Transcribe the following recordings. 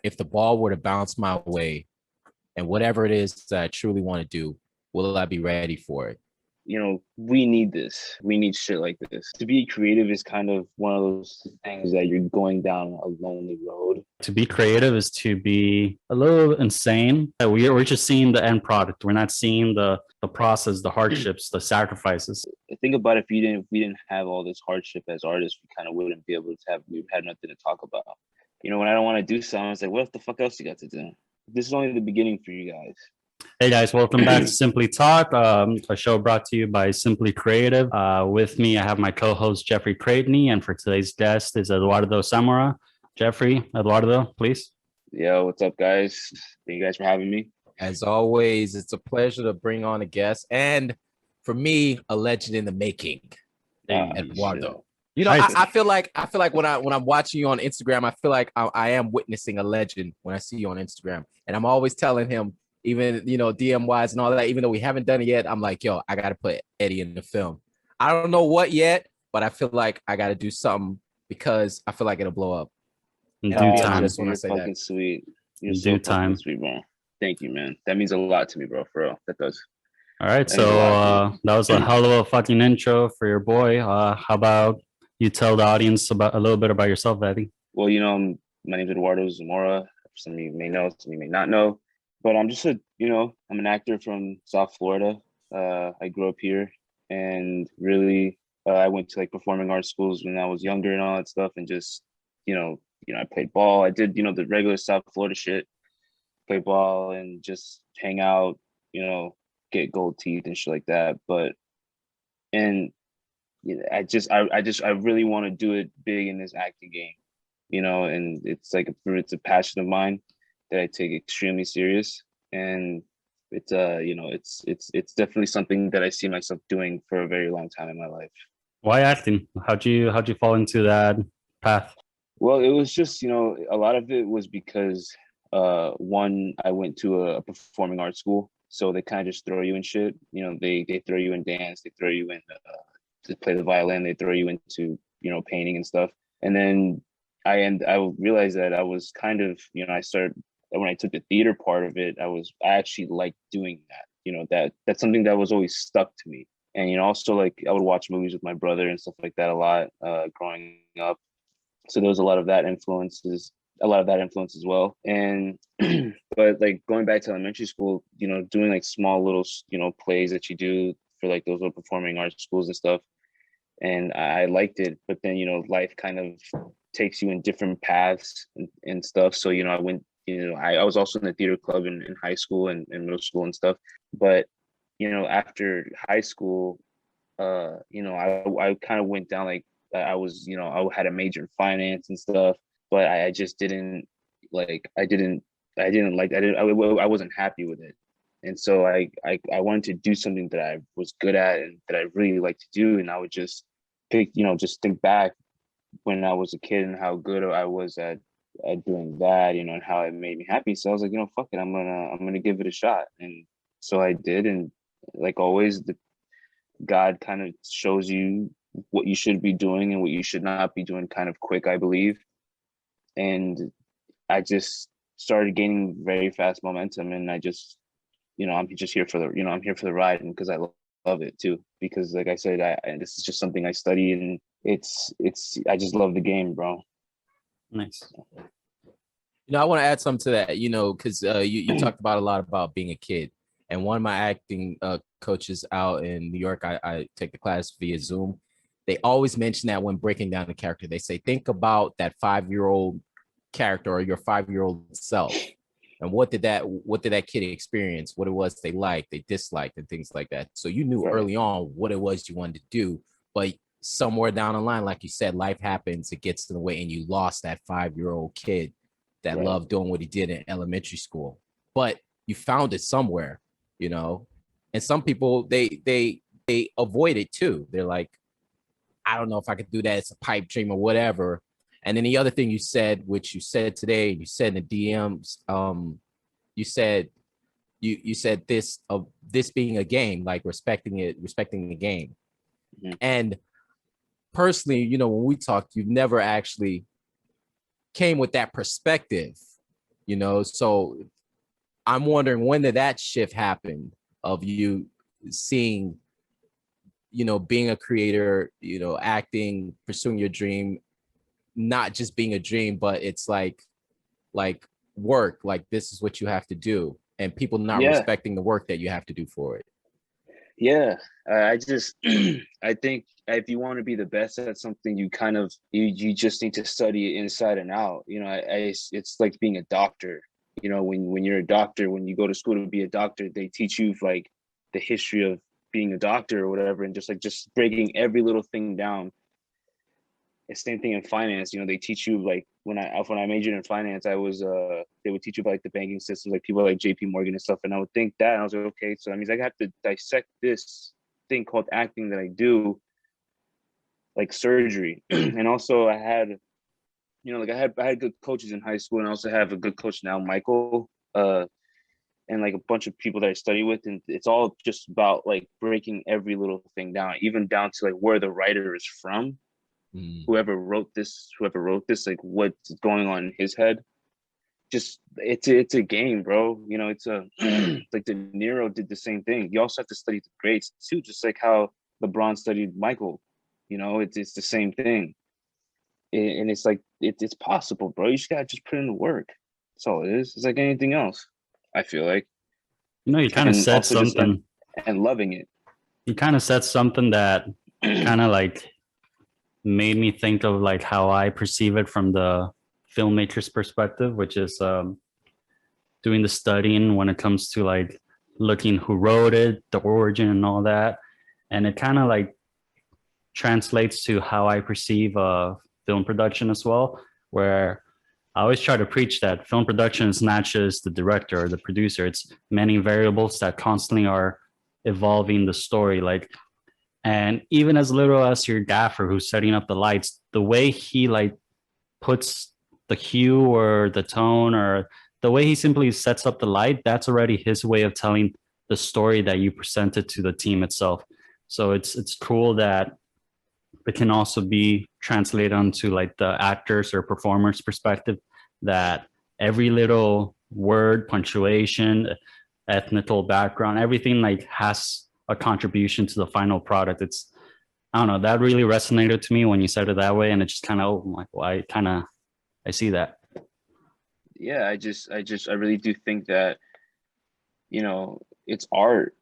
if the ball were to bounce my way and whatever it is that I truly want to do, will I be ready for it? We need this. We need shit like this. To be creative is kind of one of those things that you're going down a lonely road. To be creative is to be a little insane. We're just seeing the end product. We're not seeing the process, the hardships, the sacrifices. Think about if we didn't have all this hardship as artists, we kind of wouldn't be able to we'd had nothing to talk about. When I don't want to do something, it's like, what the fuck else you got to do? This is only the beginning for you guys. Hey guys, welcome back to Simply Talk, a show brought to you by Simply Creative. With me, I have my co-host Jeffrey Creightney, and for today's guest is Eduardo Zamora. Jeffrey, Eduardo, please. Yo, what's up, guys? Thank you guys for having me. As always, it's a pleasure to bring on a guest, and for me, a legend in the making, Eduardo. Shit. I feel like when I'm watching you on Instagram, I feel like I am witnessing a legend when I see you on Instagram, and I'm always telling him, even DM wise and all that, even though we haven't done it yet, I'm like, yo, I gotta put Eddie in the film. I don't know what yet, but I feel like I gotta do something because I feel like it'll blow up. In due time. You're fucking sweet. You're in so due time. Sweet, bro. Thank you, man. That means a lot to me, bro. For real, that does. All right, so that was a hell of a fucking intro for your boy. How about you tell the audience about a little bit about yourself, Eddie? Well, my name's Eduardo Zamora. Some of you may know, some of you may not know. But I'm just I'm an actor from South Florida. I grew up here, and really, I went to performing arts schools when I was younger and all that stuff. And just, I played ball. I did, the regular South Florida shit, play ball and just hang out, get gold teeth and shit like that. I really want to do it big in this acting game, and it's it's a passion of mine that I take extremely serious, and it's it's definitely something that I see myself doing for a very long time in my life. Why acting? How'd you fall into that path? Well, it was just a lot of it was because one, I went to a performing arts school, so they kind of just throw you in shit. They throw you in dance, they throw you in to play the violin, they throw you into painting and stuff, and then I realized that I was kind of I started. When I took the theater part of it, I actually liked doing that. That's something that was always stuck to me. And also I would watch movies with my brother and stuff like that a lot growing up. So there was a lot of that influence as well. And but going back to elementary school, doing small little plays that you do for those little performing arts schools and stuff. And I liked it, but then life kind of takes you in different paths and stuff. So I went. I was also in the theater club in high school and middle school and stuff. But, after high school, I kind of went down I was, I had a major in finance and stuff, but I just didn't I wasn't happy with it. And so I wanted to do something that I was good at and that I really like to do. And I would just just think back when I was a kid and how good I was at doing that, and how it made me happy. So I was like, fuck it, I'm gonna give it a shot. And so I did, and like always, God kind of shows you what you should be doing and what you should not be doing kind of quick, I believe. And I just started gaining very fast momentum, and I just, I'm just here for I'm here for the ride, and because I love it too, because like I said, this is just something I study, and it's I just love the game, bro. Nice. I want to add something to that, because you talked about a lot about being a kid. And one of my acting coaches out in New York, I take the class via Zoom. They always mention that when breaking down the character, they say, think about that 5-year-old character or your 5-year-old self. And what did that kid experience? What it was they liked, they disliked, and things like that. So you knew early on what it was you wanted to do, but somewhere down the line, like you said, life happens, it gets in the way, and you lost that 5-year-old kid that loved doing what he did in elementary school. But you found it somewhere, and some people they avoid it too. They're like, I don't know if I could do that, it's a pipe dream or whatever. And then the other thing you said, which you said today, you said in the DMs, you said this being a game, like respecting the game. Mm-hmm. And personally, when we talked, you've never actually came with that perspective you know. So I'm wondering, when did that shift happen of you seeing, you know, being a creator, you know, acting, pursuing your dream, not just being a dream, but it's like work, like this is what you have to do, and people not Yeah, respecting the work that you have to do for it. yeah. I just I think if you want to be the best at something, you kind of you just need to study it inside and out. You know, it's like being a doctor. You know, when you're a doctor, when you go to school to be a doctor, they teach you like the history of being a doctor or whatever, and just breaking every little thing down. It's same thing in finance. You know, they teach you like when I majored in finance, I was they would teach you about like the banking systems, like people like JP Morgan and stuff. And I would think that, and I was like, okay, so that means I have to dissect this thing called acting that I do like surgery. And also I had, you know, like I had good coaches in high school, and I also have a good coach now, Michael, and like a bunch of people that I study with, and it's all just about like breaking every little thing down, even down to like where the writer is from, Mm. whoever wrote this, like what's going on in his head. Just it's a game, bro. You know, it's a like De Niro did the same thing. You also have to study the greats too, just like how LeBron studied Michael. You know, it's the same thing. And it's like it's possible, bro. You just gotta just put in the work. That's all it is. It's like anything else, I feel like. You know, you kind of And said also just something. and loving it. You kind of said something that kind of like made me think of like how I perceive it from the filmmaker's perspective, which is doing the studying when it comes to like looking who wrote it, the origin, and all that. And it kind of like translates to how I perceive film production as well, where I always try to preach that film production is not just the director or the producer, it's many variables that constantly are evolving the story. Like, and even as little as your gaffer who's setting up the lights, the way he like puts the hue or the tone or the way he simply sets up the light, that's already his way of telling the story that you presented to the team itself. So it's cool that it can also be translated onto like the actors or performers perspective, that every little word, punctuation, ethnical background, everything like has a contribution to the final product. It's, I don't know, that really resonated to me when you said it that way, and it just kind of, oh, like, well, I see that. Yeah, I really do think that, you know, it's art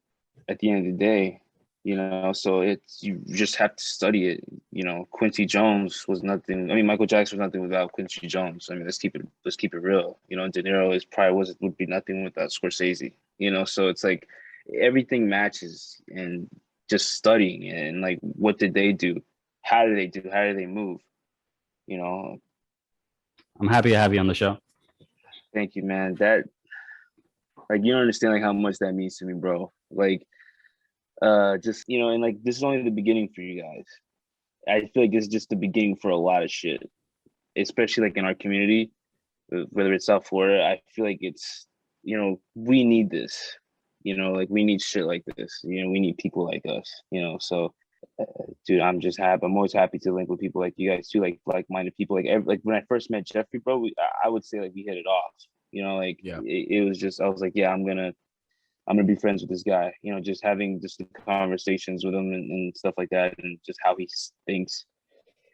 at the end of the day, you know, so it's, you just have to study it. You know, Quincy Jones was nothing. I mean, Michael Jackson was nothing without Quincy Jones. I mean, let's keep it real. You know, De Niro is probably would be nothing without Scorsese. You know, so it's like everything matches, and just studying it, and like what did they do? How did they do? How did they move? You know, I'm happy to have you on the show. thank you, man. That, like, you don't understand like how much that means to me, bro. Like, just, you know, and like this is only the beginning for you guys. I feel like it's just the beginning for a lot of shit, especially like in our community, whether it's South Florida. I feel like it's, you know, we need this. You know, like we need shit like this. You know, we need people like us. You know, so dude, I'm just happy. I'm always happy to link with people like you guys too, like-minded people. Like when I first met Jeffrey, bro, I would say like we hit it off. You know, like Yeah. it was just, I was like, yeah, I'm gonna be friends with this guy. You know, just having just the conversations with him and stuff like that, and just how he thinks.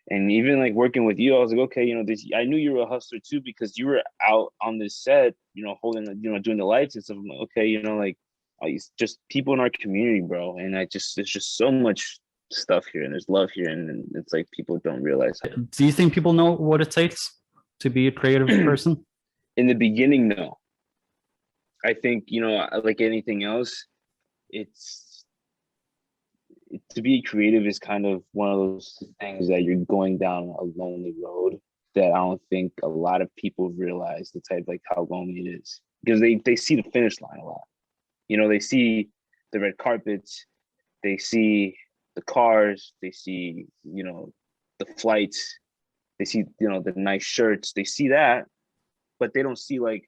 And even like working with you, I was like, okay, you know, this, I knew you were a hustler too, because you were out on this set, you know, holding, you know, doing the lights and stuff. I'm like, okay, you know, like it's just people in our community, bro. And there's just so much stuff here, and there's love here, and it's like people don't realize. Do you think people know what it takes to be a creative person? In the beginning, no. I think, you know, like anything else, it's to be creative is kind of one of those things that you're going down a lonely road that I don't think a lot of people realize the type, like how lonely it is, because they see the finish line a lot. You know, they see the red carpets, they see the cars, they see, you know, the flights, they see, you know, the nice shirts, they see that, but they don't see like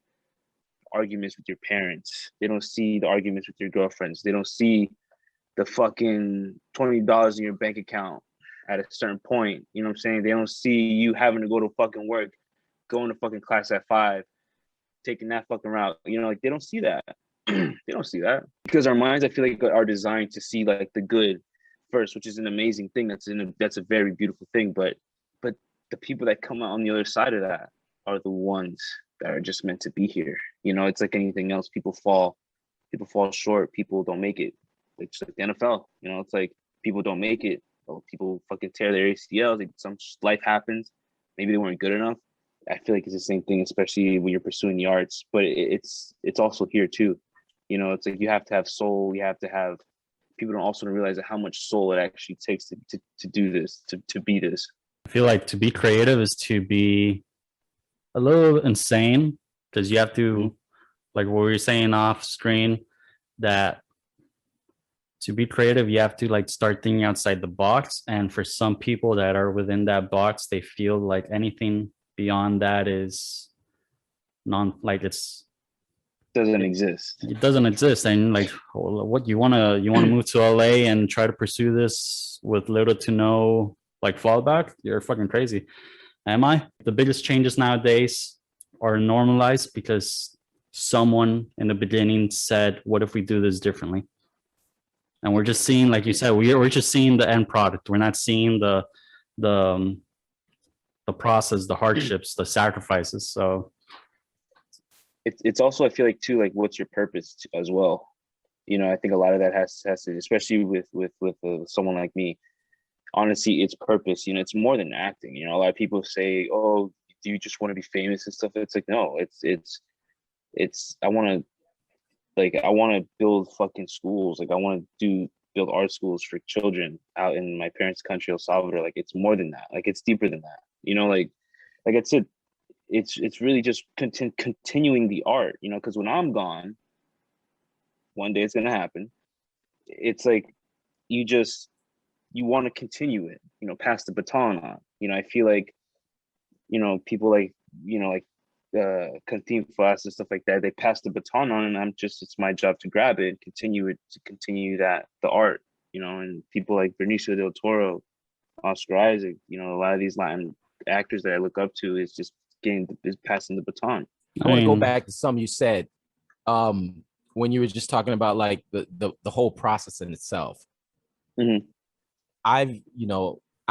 arguments with your parents. They don't see the arguments with your girlfriends. They don't see the fucking $20 in your bank account at a certain point. You know what I'm saying? They don't see you having to go to fucking work, going to fucking class at 5, taking that fucking route. You know, like they don't see that. They don't see that because our minds, I feel like, are designed to see like the good first, which is an amazing thing. That's a very beautiful thing. But the people that come out on the other side of that are the ones that are just meant to be here. You know, it's like anything else. People fall short. People don't make it. It's like the NFL. You know, it's like people don't make it. People fucking tear their ACLs. Like some life happens. Maybe they weren't good enough. I feel like it's the same thing, especially when you're pursuing the arts. But it's also here too. You know, it's like you have to have soul. You have to have. People don't also realize how much soul it actually takes to do this, to be this. I feel like to be creative is to be a little insane, because you have to, like what we were saying off screen, that to be creative, you have to like start thinking outside the box. And for some people that are within that box, they feel like anything beyond that is Doesn't exist. It doesn't exist. And like, what you want to move to LA and try to pursue this with little to no like fallback? You're fucking crazy. Am I? The biggest changes nowadays are normalized because someone in the beginning said, what if we do this differently? And we're just seeing, like you said, we're just seeing the end product. We're not seeing the process, the hardships, the sacrifices. So it's also, I feel like too, like what's your purpose as well? You know, I think a lot of that has to, especially with someone like me. Honestly, it's purpose. You know, it's more than acting. You know, a lot of people say, "Oh, do you just want to be famous and stuff?" It's like, no, it's. I want to build fucking schools. Like I want to build art schools for children out in my parents' country, El Salvador. Like it's more than that. Like it's deeper than that. You know, like I said, it's really just continuing the art. You know, because when I'm gone, one day it's gonna happen. It's like you want to continue it, you know, pass the baton on. You know, I feel like, you know, people like, you know, like Cantinflas and stuff like that, they pass the baton on, and it's my job to grab it and continue that, the art, you know. And people like Benicio del Toro, Oscar Isaac, you know, a lot of these Latin actors that I look up to is passing the baton. I want to go back to something you said when you were just talking about like the whole process in itself. Mm-hmm. I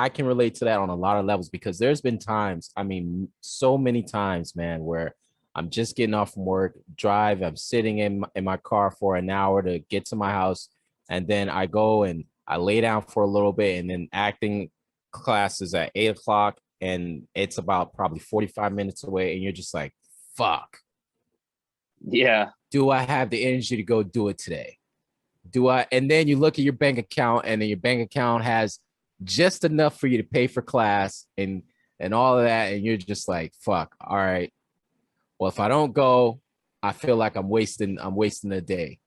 can relate to that on a lot of levels, because there's been times, I mean, so many times, man, where I'm just getting off from work, I'm sitting in my car for an hour to get to my house. And then I go and I lay down for a little bit, and then acting class is at 8:00 and it's about probably 45 minutes away. And you're just like, fuck. Yeah. Do I have the energy to go do it today? And then you look at your bank account, and then your bank account has just enough for you to pay for class and all of that. And you're just like, fuck. All right. Well, if I don't go, I feel like I'm wasting the day.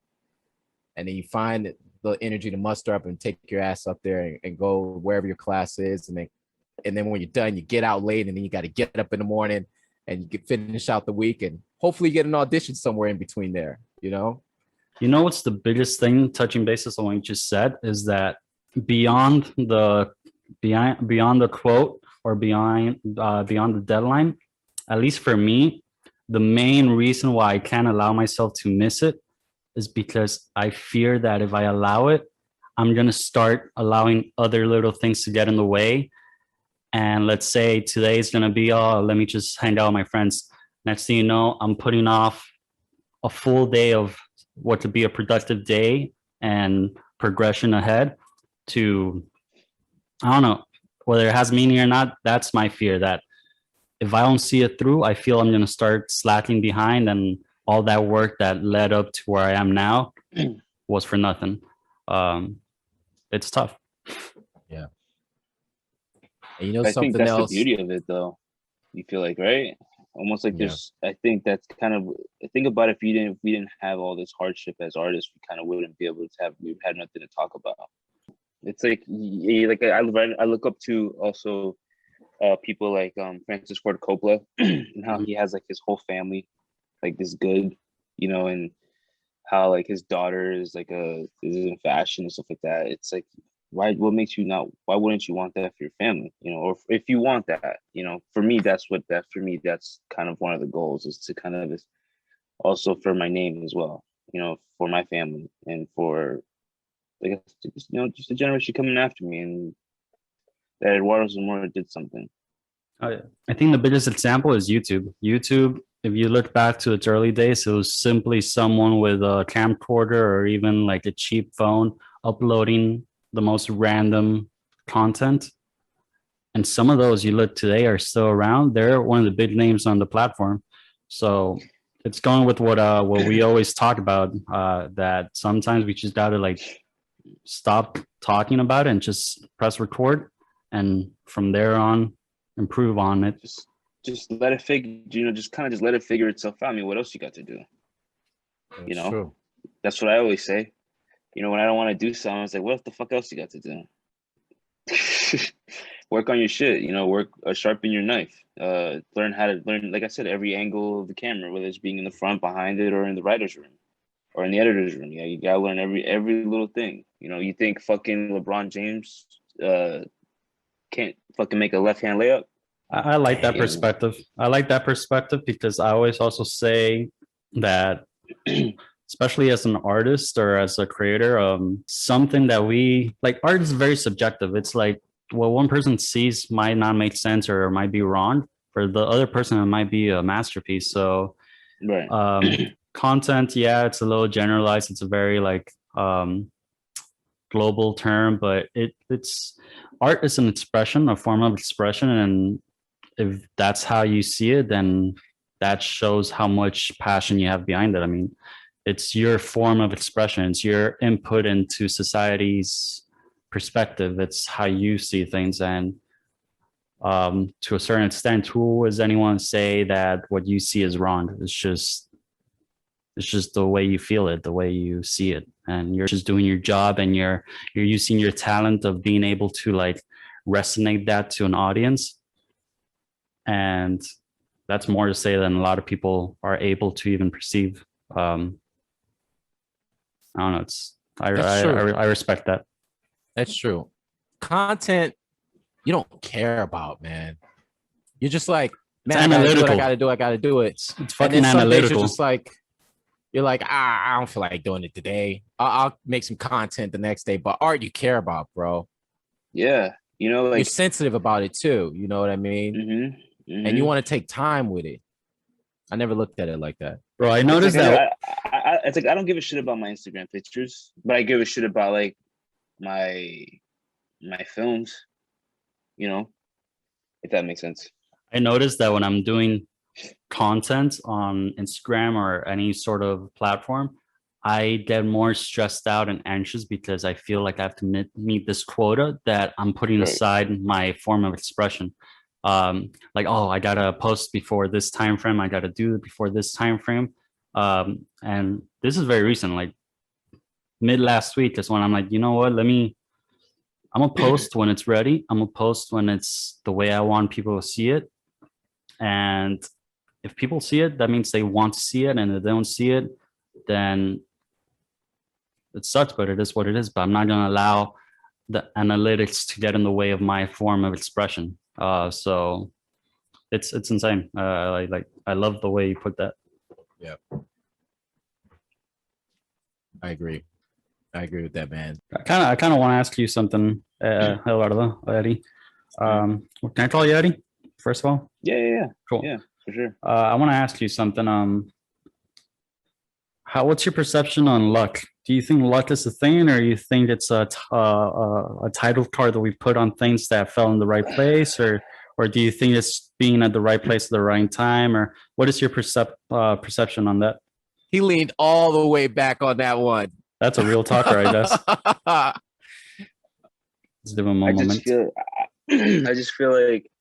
And then you find the energy to muster up and take your ass up there and go wherever your class is. And then when you're done, you get out late, and then you got to get up in the morning and you can finish out the week, and hopefully you get an audition somewhere in between there, you know? You know what's the biggest thing, touching basis on what you just said, is that beyond the quote or beyond the deadline, at least for me, the main reason why I can't allow myself to miss it is because I fear that if I allow it, I'm gonna start allowing other little things to get in the way. And let's say today is gonna be, oh, let me just hang out with my friends. Next thing you know, I'm putting off a full day of what could be a productive day and progression ahead to, I don't know, whether it has meaning or not. That's my fear, that if I don't see it through, I feel I'm going to start slacking behind, and all that work that led up to where I am now was for nothing. It's tough. Yeah. And you know, I something think that's else, the beauty of it, though. You feel like, right? Almost like there's, I think that's kind of, think about if we didn't have all this hardship as artists, we kind of wouldn't be able to we had nothing to talk about. It's like I look up to also people like Francis Ford Coppola and how he has like his whole family like this good, you know, and how like his daughter is is in fashion and stuff like that. It's like, why wouldn't you want that for your family, you know? Or if you want that, you know, for me that's kind of one of the goals, is to kind of also for my name as well, for my family and for, I guess, just the generation coming after me, and that Eduardo Zamora did something. I think the biggest example is YouTube. YouTube, if you look back to its early days, it was simply someone with a camcorder or even like a cheap phone uploading the most random content. And some of those you look today are still around. They're one of the big names on the platform. So it's going with what we always talk about, that sometimes we just gotta like stop talking about it and just press record, and from there on improve on it. Just let it figure, just let it figure itself out. I mean, what else you got to do? That's true. That's what I always say. When I don't want to do something, it's like, what the fuck else you got to do? Work on your shit, sharpen your knife, learn how to like I said, every angle of the camera, whether it's being in the front, behind it, or in the writer's room or in the editor's room. Yeah, you gotta learn every little thing. You think fucking LeBron James can't fucking make a left-hand layup? I like that perspective. I like that perspective because I always also say that especially as an artist or as a creator, something that we like, art is very subjective. It's like what one person sees might not make sense or might be wrong. For the other person, it might be a masterpiece. So right. Content, yeah, it's a little generalized. It's a very like global term, but it's art is an expression, a form of expression. And if that's how you see it, then that shows how much passion you have behind it. I mean, it's your form of expression. It's your input into society's perspective. It's how you see things. And to a certain extent, who is anyone say that what you see is wrong? It's just the way you feel it, the way you see it. And you're just doing your job, and you're using your talent of being able to like resonate that to an audience. And that's more to say than a lot of people are able to even perceive. I don't know. I respect that. That's true. Content you don't care about, man. You're just like, man, I gotta do it. It's fucking analytical. You're just like, you're like, I don't feel like doing it today. I'll make some content the next day. But art you care about, bro. Yeah. You're sensitive about it too. You know what I mean? Mm-hmm, mm-hmm. And you want to take time with it. I never looked at it like that. Bro, I noticed that. It's like, I don't give a shit about my Instagram pictures, but I give a shit about like my films, if that makes sense. I noticed that when I'm doing content on Instagram or any sort of platform, I get more stressed out and anxious because I feel like I have to meet this quota that I'm putting aside my form of expression. Like, oh, I gotta post before this time frame. I gotta do it before this time frame. And this is very recent, like mid last week is when I'm like, you know what? I'm gonna post when it's ready. I'm gonna post when it's the way I want people to see it. And if people see it, that means they want to see it. And if they don't see it, then it sucks, but it is what it is. But I'm not gonna allow the analytics to get in the way of my form of expression. So it's insane. I love the way you put that. Yeah, I agree with that, man. I kind of want to ask you something, Eduardo, Eddie. Can I call you Eddie first of all? Yeah. Cool. Yeah, for sure. I want to ask you something. What's your perception on luck? Do you think luck is a thing, or you think it's a title card that we put on things that fell in the right place, or do you think it's being at the right place at the right time, or what is your perception on that? He leaned all the way back on that one. That's a real talker, I guess. Let's give him a moment. I just feel like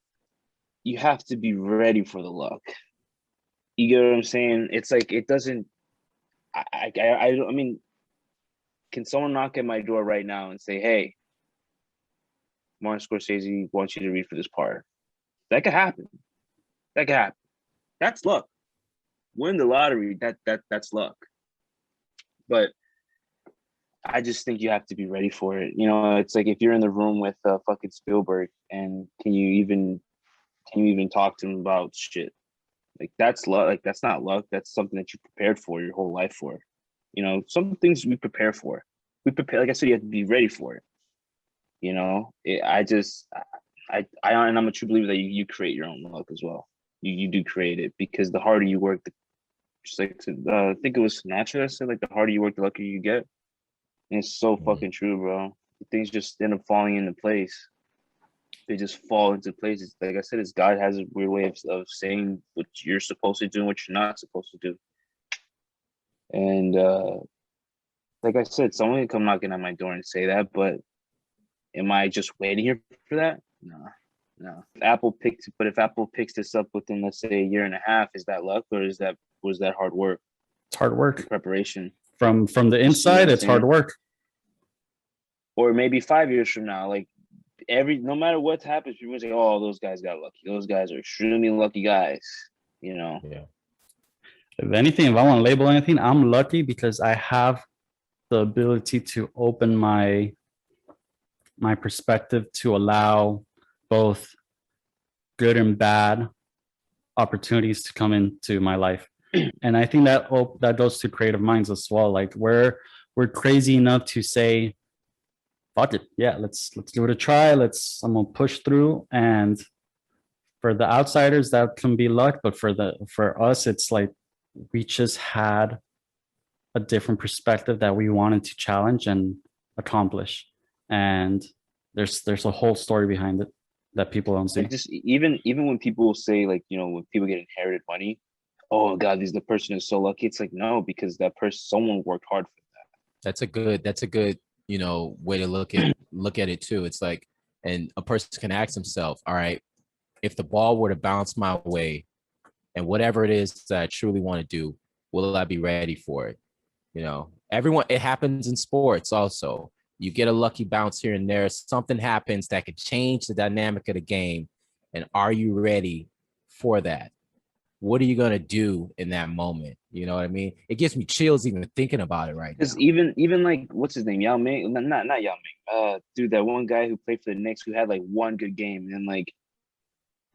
you have to be ready for the luck. You get what I'm saying? It's like, it doesn't. I mean, can someone knock at my door right now and say, "Hey, Martin Scorsese wants you to read for this part"? That could happen. That's luck. Win the lottery. That's luck. But I just think you have to be ready for it. It's like if you're in the room with fucking Spielberg, and can you even talk to him about shit? Like that's luck. Like that's not luck. That's something that you prepared for your whole life for. You know, some things we prepare for. We prepare, like I said, you have to be ready for it. You know, and I'm a true believer that you create your own luck as well. You do create it, because the harder you work, just like I think it was Sinatra that said, like, the harder you work, the luckier you get. And it's so fucking true, bro. Things just end up falling into place. They just fall into place. It's, like I said, it's God has a weird way of saying what you're supposed to do and what you're not supposed to do. And like I said, someone can come knocking at my door and say that, but am I just waiting here for that? No. If Apple picks this up within, let's say, a year and a half, is that luck, or was that hard work? It's hard work. Preparation. From the inside, it's hard work. Or maybe 5 years from now, like no matter what happens, people say, "Oh, those guys got lucky. Those guys are extremely lucky guys." You know. Yeah. If anything, if I want to label anything, I'm lucky because I have the ability to open my perspective to allow both good and bad opportunities to come into my life. And I think that goes to creative minds as well. Like we're crazy enough to say, fuck it, yeah, let's give it a try. I'm gonna push through. And for the outsiders, that can be luck, but for us, it's like we just had a different perspective that we wanted to challenge and accomplish. And there's a whole story behind it that people don't see. Like just even when people say, like, you know, when people get inherited money, oh God, the person is so lucky. It's like, no, because that person, someone worked hard for that. That's a good, you know, way to look at it too. It's like, and a person can ask himself, all right, if the ball were to bounce my way and whatever it is that I truly want to do, will I be ready for it? You know, it happens in sports also. You get a lucky bounce here and there. Something happens that could change the dynamic of the game. And are you ready for that? What are you going to do in that moment? You know what I mean? It gives me chills even thinking about it right now. Because even like, what's his name? Yao Ming? Not Yao Ming. Dude, that one guy who played for the Knicks who had like one good game, and like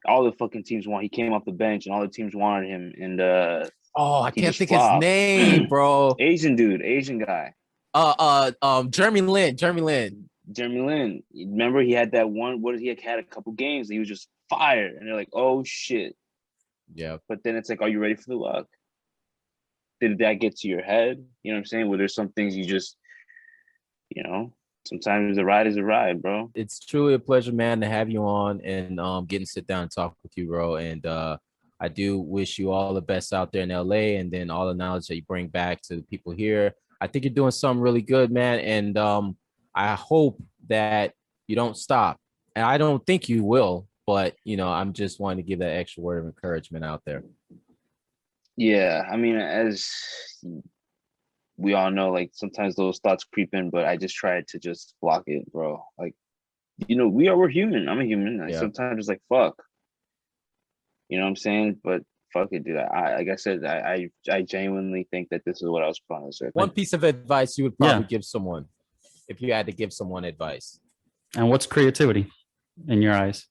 all the fucking teams want. He came off the bench and all the teams wanted him. And I can't think his name, bro. Asian guy. Jeremy Lin. Remember, he had that one. He had a couple games. And he was just fired, and they're like, "Oh shit." Yeah. But then it's like, are you ready for the luck? Did that get to your head? You know what I'm saying? Where there's some things you just, you know, sometimes the ride is a ride, bro. It's truly a pleasure, man, to have you on and getting to sit down and talk with you, bro. And I do wish you all the best out there in LA, and then all the knowledge that you bring back to the people here. I think you're doing something really good, man. And I hope that you don't stop. And I don't think you will, but, you know, I'm just wanting to give that extra word of encouragement out there. Yeah, I mean, as we all know, like sometimes those thoughts creep in, but I just try to just block it, bro. Like, you know, we're human. I'm a human. Like, sometimes it's like, fuck. You know what I'm saying? But fuck it, dude. Like I said, I genuinely think that this is what I was trying to say. One piece of advice you would probably give someone, if you had to give someone advice. And what's creativity in your eyes?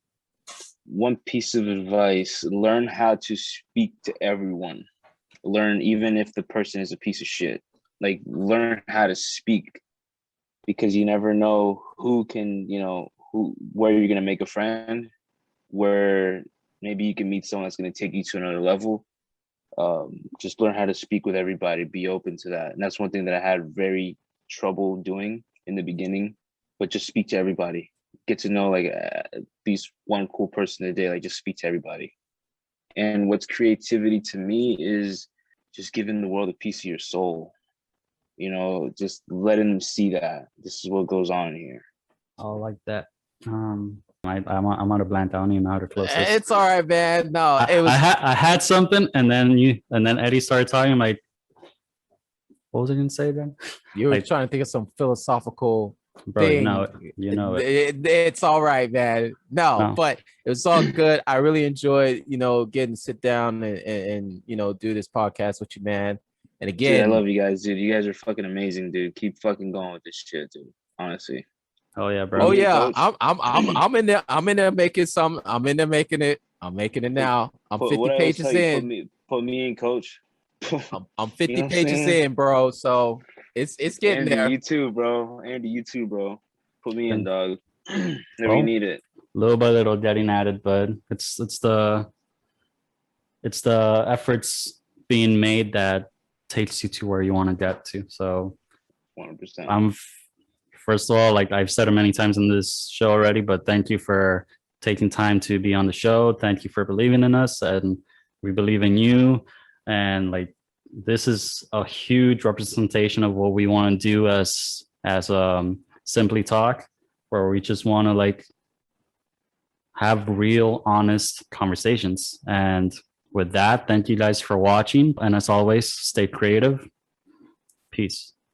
One piece of advice: learn how to speak to everyone. Learn, even if the person is a piece of shit. Like, learn how to speak, because you never know who can, you know, where you're gonna make a friend, where maybe you can meet someone that's gonna take you to another level. Just learn how to speak with everybody. Be open to that, and that's one thing that I had very trouble doing in the beginning. But just speak to everybody. Get to know, like, at least one cool person a day. Like, just speak to everybody. And what's creativity to me is just giving the world a piece of your soul. You know, just letting them see that this is what goes on here. Oh, like that. I'm on a blank. I don't even know how to close this. It's all right, man. No, I had something, and then Eddie started talking. Like, what was I gonna say again? You were trying to think of some philosophical. Bro, you know it. It's all right, man. No, but it was all good. I really enjoyed, you know, getting to sit down and you know, do this podcast with you, man. And again, dude, I love you guys, dude. You guys are fucking amazing, dude. Keep fucking going with this shit, dude. Honestly. Oh yeah, bro. Oh yeah, I'm in there. I'm in there making some. I'm in there making it. I'm making it now. I'm What 50 I always pages tell you, in. put me in, coach. I'm 50 You know what I'm pages saying? in, bro. So it's getting Andy, there. you too, bro. Andy, you too, bro. Put me in, And dog. Whenever well, you need it. little by little getting at it, but it's the efforts being made that takes you to where you want to get to. So 100%. I'm first of all, like I've said it many times in this show already, but thank you for taking time to be on the show. Thank you for believing in us, and we believe in you. And like this is a huge representation of what we want to do as Simply Talk, where we just want to like have real, honest conversations. And with that, thank you guys for watching. And as always, stay creative. Peace.